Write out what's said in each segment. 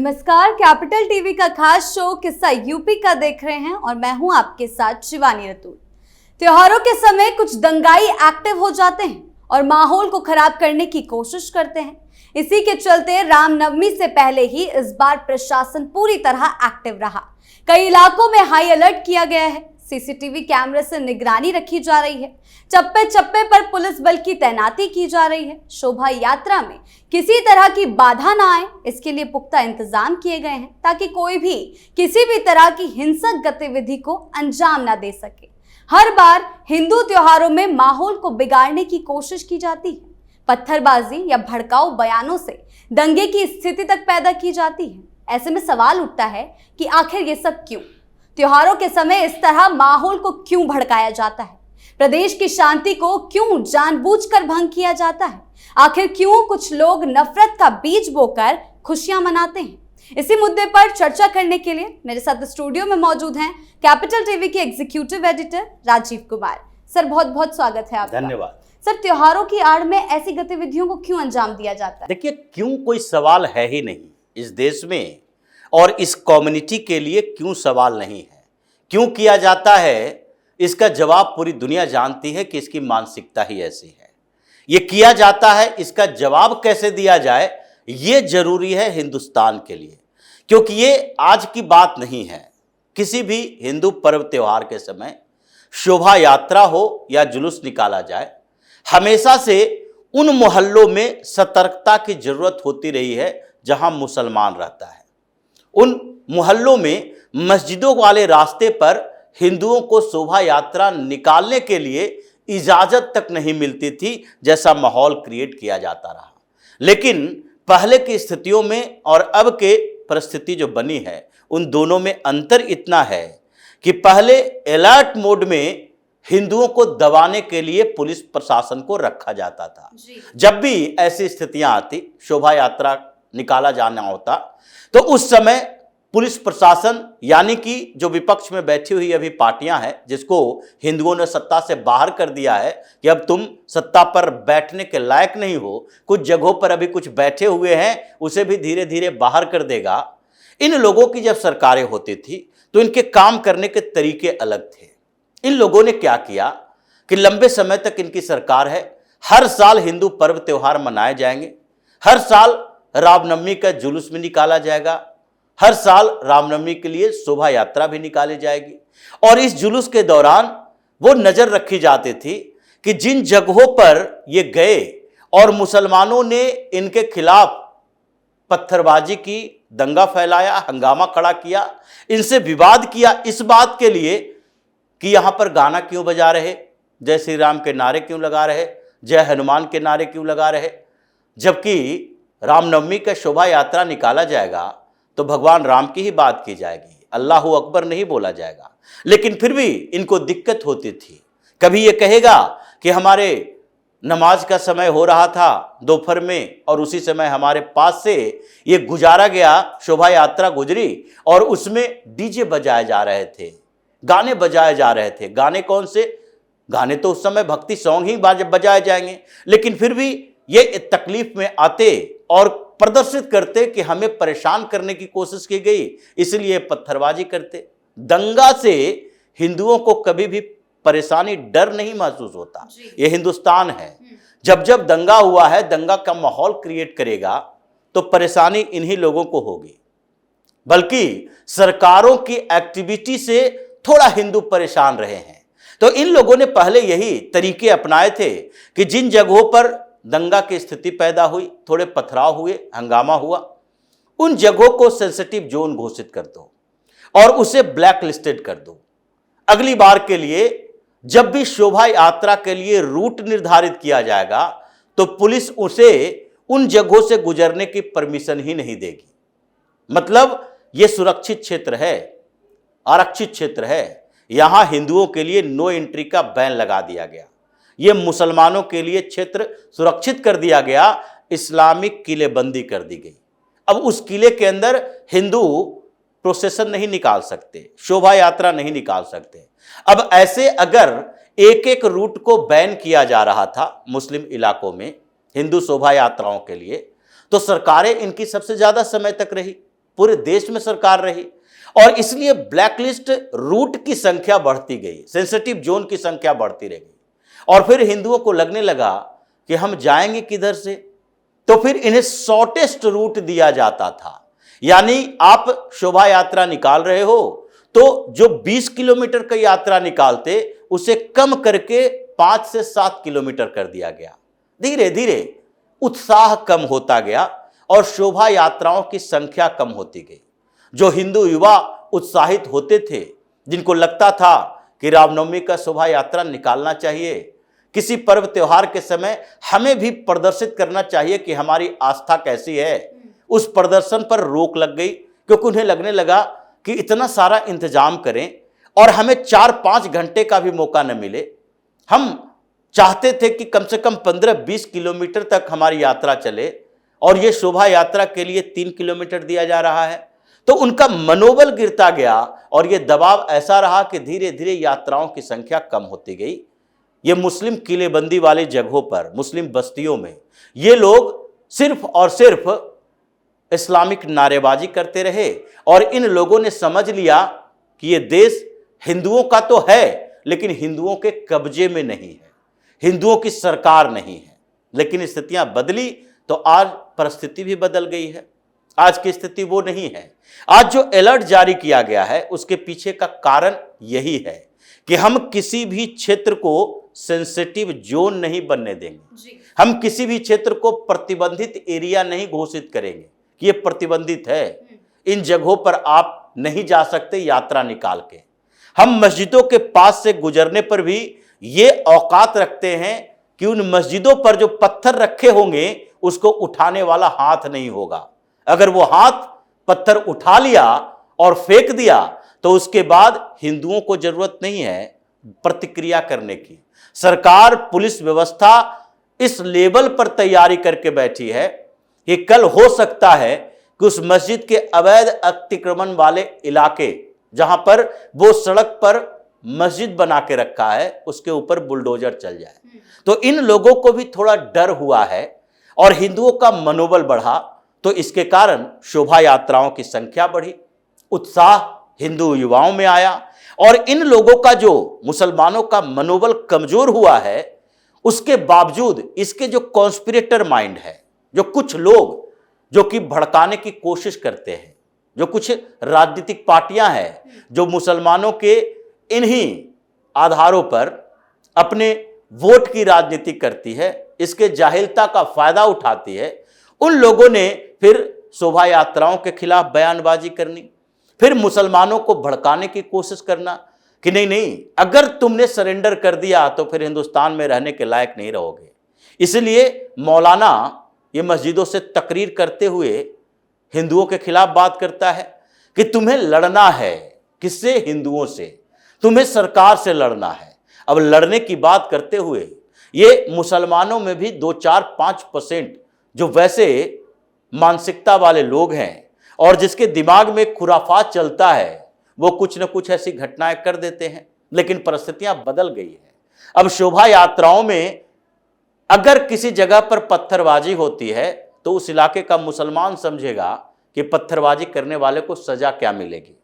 नमस्कार, capital TV का खास शो किस्सा यूपी का देख रहे हैं और मैं हूं आपके साथ शिवानी रतूल। त्योहारों के समय कुछ दंगाई एक्टिव हो जाते हैं और माहौल को खराब करने की कोशिश करते हैं। इसी के चलते रामनवमी से पहले ही इस बार प्रशासन पूरी तरह एक्टिव रहा। कई इलाकों में हाई अलर्ट किया गया है। सीसीटीवी कैमरे से निगरानी रखी जा रही है। चप्पे चप्पे पर पुलिस बल की तैनाती की जा रही है। शोभा यात्रा में किसी तरह की बाधा ना आए, इसके लिए पुख्ता इंतजाम किए गए हैं ताकि कोई भी किसी भी तरह की हिंसक गतिविधि को अंजाम ना दे सके। हर बार हिंदू त्योहारों में माहौल को बिगाड़ने की कोशिश की जाती है। पत्थरबाजी या भड़काऊ बयानों से दंगे की स्थिति तक पैदा की जाती है। ऐसे में सवाल उठता है कि आखिर ये सब क्यों? त्योहारों के समय इस तरह माहौल को क्यों भड़काया जाता है? प्रदेश की शांति को क्यों जानबूझकर भंग किया जाता है? आखिर क्यों कुछ लोग नफरत का बीज बोकर खुशियां मनाते हैं? इसी मुद्दे पर चर्चा करने के लिए मेरे साथ स्टूडियो में मौजूद हैं कैपिटल टीवी के executive editor Rajiv Kumar. Sir, बहुत बहुत स्वागत है आपका। धन्यवाद। सर, त्योहारों की आड़ में ऐसी गतिविधियों को क्यों अंजाम दिया जाता है? देखिए, क्यों कोई सवाल है ही नहीं इस देश में, और इस कम्युनिटी के लिए क्यों सवाल नहीं है, क्यों किया जाता है, इसका जवाब पूरी दुनिया जानती है कि इसकी मानसिकता ही ऐसी है। ये किया जाता है, इसका जवाब कैसे दिया जाए ये जरूरी है हिंदुस्तान के लिए, क्योंकि ये आज की बात नहीं है। किसी भी हिंदू पर्व त्योहार के समय शोभा यात्रा हो या जुलूस निकाला जाए, हमेशा से उन मोहल्लों में सतर्कता की जरूरत होती रही है जहां मुसलमान रहता है। उन मोहल्लों में मस्जिदों वाले रास्ते पर हिंदुओं को शोभा यात्रा निकालने के लिए इजाजत तक नहीं मिलती थी, जैसा माहौल क्रिएट किया जाता रहा। लेकिन पहले की स्थितियों में और अब के परिस्थिति जो बनी है, उन दोनों में अंतर इतना है कि पहले अलर्ट मोड में हिंदुओं को दबाने के लिए पुलिस प्रशासन को रखा जाता था। जब भी ऐसी स्थितियां आती, शोभा यात्रा निकाला जाना होता, तो उस समय पुलिस प्रशासन यानी कि जो विपक्ष में बैठी हुई अभी पार्टियां हैं, जिसको हिंदुओं ने सत्ता से बाहर कर दिया है कि अब तुम सत्ता पर बैठने के लायक नहीं हो, कुछ जगहों पर अभी कुछ बैठे हुए हैं, उसे भी धीरे धीरे बाहर कर देगा। इन लोगों की जब सरकारें होती थी तो इनके काम करने के तरीके अलग थे। इन लोगों ने क्या किया कि लंबे समय तक इनकी सरकार है, हर साल हिंदू पर्व त्योहार मनाए जाएंगे, हर साल रामनवमी का जुलूस भी निकाला जाएगा, हर साल रामनवमी के लिए शोभा यात्रा भी निकाली जाएगी। और इस जुलूस के दौरान वो नजर रखी जाती थी कि जिन जगहों पर ये गए और मुसलमानों ने इनके खिलाफ पत्थरबाजी की, दंगा फैलाया, हंगामा खड़ा किया, इनसे विवाद किया, इस बात के लिए कि यहां पर गाना क्यों बजा रहे, जय श्री राम के नारे क्यों लगा रहे, जय हनुमान के नारे क्यों लगा रहे, जबकि रामनवमी का शोभा यात्रा निकाला जाएगा तो भगवान राम की ही बात की जाएगी, अल्लाहू अकबर नहीं बोला जाएगा। लेकिन फिर भी इनको दिक्कत होती थी। कभी ये कहेगा कि हमारे नमाज का समय हो रहा था दोपहर में और उसी समय हमारे पास से ये गुजारा गया, शोभा यात्रा गुजरी और उसमें डीजे बजाए जा रहे थे, गाने बजाए जा रहे थे। गाने कौन से? गाने तो उस समय भक्ति सॉन्ग ही बजाए जाएंगे, लेकिन फिर भी ये तकलीफ में आते और प्रदर्शित करते कि हमें परेशान करने की कोशिश की गई, इसलिए पत्थरबाजी करते। दंगा से हिंदुओं को कभी भी परेशानी, डर नहीं महसूस होता। ये हिंदुस्तान है। जब जब दंगा हुआ है, दंगा का माहौल क्रिएट करेगा तो परेशानी इन्हीं लोगों को होगी। बल्कि सरकारों की एक्टिविटी से थोड़ा हिंदू परेशान रहे हैं। तो इन लोगों ने पहले यही तरीके अपनाए थे कि जिन जगहों पर दंगा की स्थिति पैदा हुई, थोड़े पथराव हुए, हंगामा हुआ, उन जगहों को सेंसिटिव जोन घोषित कर दो और उसे ब्लैक लिस्टेड कर दो। अगली बार के लिए जब भी शोभा यात्रा के लिए रूट निर्धारित किया जाएगा तो पुलिस उसे उन जगहों से गुजरने की परमिशन ही नहीं देगी। मतलब ये सुरक्षित क्षेत्र है, आरक्षित क्षेत्र है, यहां हिंदुओं के लिए नो एंट्री का बैन लगा दिया गया। ये मुसलमानों के लिए क्षेत्र सुरक्षित कर दिया गया, इस्लामिक किलेबंदी कर दी गई। अब उस किले के अंदर हिंदू प्रोसेशन नहीं निकाल सकते, शोभा यात्रा नहीं निकाल सकते। अब ऐसे अगर एक एक रूट को बैन किया जा रहा था मुस्लिम इलाकों में हिंदू शोभा यात्राओं के लिए, तो सरकारें इनकी सबसे ज्यादा समय तक रही। पूरे देश में सरकार रही और इसलिए ब्लैकलिस्ट रूट की संख्या बढ़ती गई, सेंसिटिव जोन की संख्या बढ़ती रह गई और फिर हिंदुओं को लगने लगा कि हम जाएंगे किधर से, तो फिर इन्हें शॉर्टेस्ट रूट दिया जाता था। यानी आप शोभा यात्रा निकाल रहे हो तो जो 20 किलोमीटर की यात्रा निकालते उसे कम करके 5 से 7 किलोमीटर कर दिया गया। धीरे धीरे उत्साह कम होता गया और शोभा यात्राओं की संख्या कम होती गई। जो हिंदू युवा उत्साहित होते थे, जिनको लगता था कि रामनवमी का शोभा यात्रा निकालना चाहिए, किसी पर्व त्योहार के समय हमें भी प्रदर्शित करना चाहिए कि हमारी आस्था कैसी है, उस प्रदर्शन पर रोक लग गई क्योंकि उन्हें लगने लगा कि इतना सारा इंतजाम करें और हमें 4-5 घंटे का भी मौका न मिले। हम चाहते थे कि कम से कम 15-20 किलोमीटर तक हमारी यात्रा चले और ये शोभा यात्रा के लिए 3 किलोमीटर दिया जा रहा है। तो उनका मनोबल गिरता गया और ये दबाव ऐसा रहा कि धीरे धीरे यात्राओं की संख्या कम होती गई। ये मुस्लिम किलेबंदी वाली जगहों पर, मुस्लिम बस्तियों में ये लोग सिर्फ और सिर्फ इस्लामिक नारेबाजी करते रहे और इन लोगों ने समझ लिया कि ये देश हिंदुओं का तो है लेकिन हिंदुओं के कब्जे में नहीं है, हिंदुओं की सरकार नहीं है। लेकिन स्थितियां बदली तो आज परिस्थिति भी बदल गई है। आज की स्थिति वो नहीं है। आज जो अलर्ट जारी किया गया है उसके पीछे का कारण यही है कि हम किसी भी क्षेत्र को सेंसिटिव जोन नहीं बनने देंगे। हम किसी भी क्षेत्र को प्रतिबंधित एरिया नहीं घोषित करेंगे कि ये प्रतिबंधित है, इन जगहों पर आप नहीं जा सकते यात्रा निकाल के। हम मस्जिदों के पास से गुजरने पर भी ये औकात रखते हैं कि उन मस्जिदों पर जो पत्थर रखे होंगे उसको उठाने वाला हाथ नहीं होगा। अगर वो हाथ पत्थर उठा लिया और फेंक दिया तो उसके बाद हिंदुओं को जरूरत नहीं है प्रतिक्रिया करने की। सरकार, पुलिस व्यवस्था इस लेवल पर तैयारी करके बैठी है कि कल हो सकता है कि उस मस्जिद के अवैध अतिक्रमण वाले इलाके जहां पर वो सड़क पर मस्जिद बना के रखा है उसके ऊपर बुलडोजर चल जाए। तो इन लोगों को भी थोड़ा डर हुआ है और हिंदुओं का मनोबल बढ़ा, तो इसके कारण शोभा यात्राओं की संख्या बढ़ी, उत्साह हिंदू युवाओं में आया और इन लोगों का जो मुसलमानों का मनोबल कमजोर हुआ है उसके बावजूद इसके जो कॉन्स्पिरेटर माइंड है, जो कुछ लोग जो कि भड़काने की कोशिश करते हैं, जो कुछ राजनीतिक पार्टियां हैं जो मुसलमानों के इन्हीं आधारों पर अपने वोट की राजनीति करती है, इसके जाहिलता का फायदा उठाती है, उन लोगों ने फिर शोभा यात्राओं के खिलाफ बयानबाजी करनी, फिर मुसलमानों को भड़काने की कोशिश करना कि नहीं नहीं अगर तुमने सरेंडर कर दिया तो फिर हिंदुस्तान में रहने के लायक नहीं रहोगे। इसलिए मौलाना ये मस्जिदों से तकरीर करते हुए हिंदुओं के खिलाफ बात करता है कि तुम्हें लड़ना है किससे? हिंदुओं से, तुम्हें सरकार से लड़ना है। अब लड़ने की बात करते हुए ये मुसलमानों में भी 2-4-5% जो वैसे मानसिकता वाले लोग हैं और जिसके दिमाग में खुराफात चलता है वो कुछ न कुछ ऐसी घटनाएं कर देते हैं। लेकिन परिस्थितियां बदल गई है। अब शोभा यात्राओं में अगर किसी जगह पर पत्थरबाजी होती है तो उस इलाके का मुसलमान समझेगा कि पत्थरबाजी करने वाले को सजा क्या मिलेगी।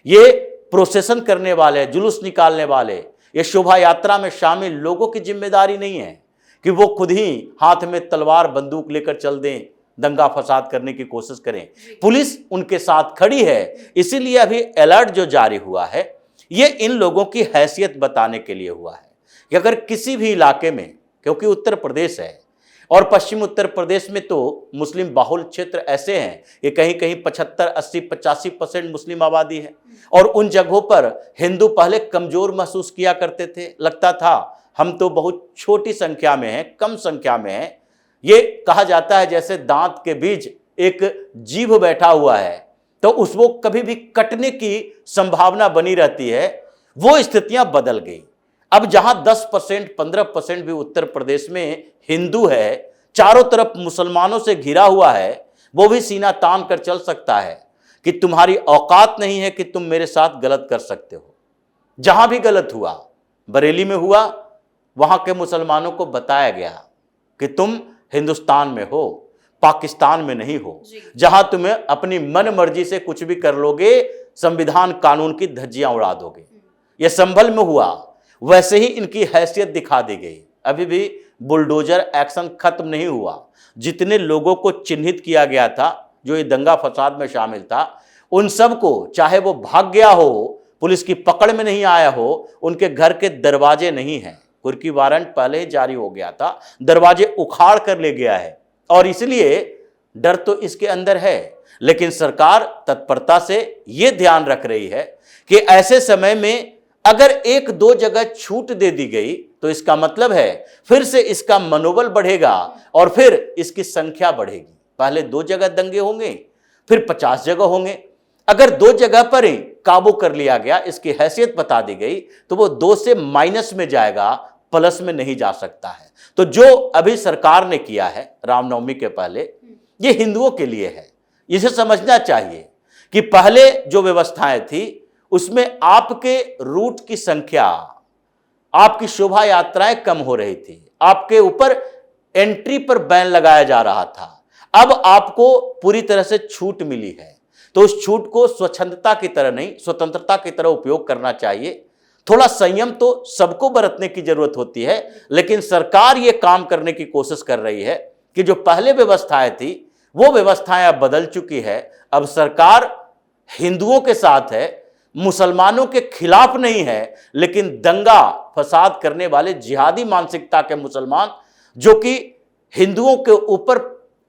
ये प्रोसेसन करने वाले, जुलूस निकालने वाले, ये शोभा यात्रा में शामिल लोगों की जिम्मेदारी नहीं है कि वो खुद ही हाथ में तलवार बंदूक लेकर चल दें, दंगा फसाद करने की कोशिश करें। पुलिस उनके साथ खड़ी है। इसीलिए अभी अलर्ट जो जारी हुआ है ये इन लोगों की हैसियत बताने के लिए हुआ है कि अगर किसी भी इलाके में, क्योंकि उत्तर प्रदेश है और पश्चिम उत्तर प्रदेश में तो मुस्लिम बाहुल क्षेत्र ऐसे हैं कि कहीं कहीं 75, 80, 85% मुस्लिम आबादी है और उन जगहों पर हिंदू पहले कमजोर महसूस किया करते थे। लगता था हम तो बहुत छोटी संख्या में हैं, कम संख्या में हैं। ये कहा जाता है जैसे दांत के बीच एक जीभ बैठा हुआ है तो उसको कभी भी कटने की संभावना बनी रहती है। वो स्थितियां बदल गई। अब जहां 10%, 15% भी उत्तर प्रदेश में हिंदू है, चारों तरफ मुसलमानों से घिरा हुआ है, वो भी सीना तान कर चल सकता है कि तुम्हारी औकात नहीं है कि तुम मेरे साथ गलत कर सकते हो। जहां भी गलत हुआ, बरेली में हुआ, वहां के मुसलमानों को बताया गया कि तुम हिंदुस्तान में हो, पाकिस्तान में नहीं हो, जी। जहां तुम्हें अपनी मन मर्जी से कुछ भी कर लोगे, संविधान कानून की धज्जियां उड़ा दोगे। यह संभल में हुआ, वैसे ही इनकी हैसियत दिखा दी गई। अभी भी बुलडोजर एक्शन खत्म नहीं हुआ। जितने लोगों को चिन्हित किया गया था जो ये दंगा फसाद में शामिल था, उन सब को, चाहे वो भाग गया हो, पुलिस की पकड़ में नहीं आया हो, उनके घर के दरवाजे नहीं हैं। कुर्की वारंट पहले ही जारी हो गया था, दरवाजे उखाड़ कर ले गया है, और इसलिए डर तो इसके अंदर है। लेकिन सरकार तत्परता से यह ध्यान रख रही है कि ऐसे समय में अगर एक दो जगह छूट दे दी गई तो इसका मतलब है फिर से इसका मनोबल बढ़ेगा और फिर इसकी संख्या बढ़ेगी। पहले 2 जगह दंगे होंगे, फिर 50 जगह होंगे। अगर 2 जगह पर ही काबू कर लिया गया, इसकी हैसियत बता दी गई, तो वो 2 से माइनस में जाएगा, प्लस में नहीं जा सकता है। तो जो अभी सरकार ने किया है रामनवमी के पहले, ये हिंदुओं के लिए है। इसे समझना चाहिए कि पहले जो व्यवस्थाएं थी उसमें आपके रूट की संख्या, आपकी शोभा यात्राएं कम हो रही थी, आपके ऊपर एंट्री पर बैन लगाया जा रहा था। अब आपको पूरी तरह से छूट मिली है, तो उस छूट को स्वच्छंदता की तरह नहीं, स्वतंत्रता की तरह उपयोग करना चाहिए। थोड़ा संयम तो सबको बरतने की जरूरत होती है, लेकिन सरकार ये काम करने की कोशिश कर रही है कि जो पहले व्यवस्थाएं थी वो व्यवस्थाएं अब बदल चुकी है। अब सरकार हिंदुओं के साथ है, मुसलमानों के खिलाफ नहीं है। लेकिन दंगा फसाद करने वाले जिहादी मानसिकता के मुसलमान, जो कि हिंदुओं के ऊपर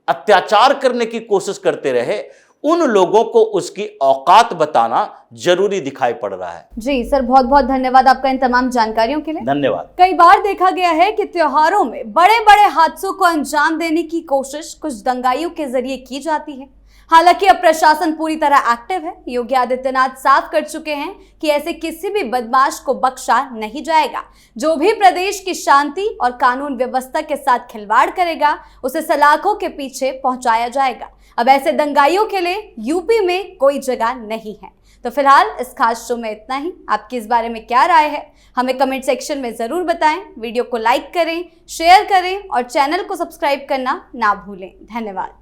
अत्याचार करने की कोशिश करते रहे, उन लोगों को उसकी औकात बताना जरूरी दिखाई पड़ रहा है। जी सर, बहुत बहुत धन्यवाद आपका इन तमाम जानकारियों के लिए। धन्यवाद। कई बार देखा गया है कि त्योहारों में बड़े बड़े हादसों को अंजाम देने की कोशिश कुछ दंगाइयों के जरिए की जाती है। हालांकि अब प्रशासन पूरी तरह एक्टिव है। योगी आदित्यनाथ साफ कर चुके हैं कि ऐसे किसी भी बदमाश को बख्शा नहीं जाएगा। जो भी प्रदेश की शांति और कानून व्यवस्था के साथ खिलवाड़ करेगा, उसे सलाखों के पीछे पहुंचाया जाएगा। अब ऐसे दंगाइयों के लिए यूपी में कोई जगह नहीं है। तो फिलहाल इस खास शो में इतना ही। आपकी इस बारे में क्या राय है, हमें कमेंट सेक्शन में जरूर बताएं। वीडियो को लाइक करें, शेयर करें और चैनल को सब्सक्राइब करना ना भूलें। धन्यवाद।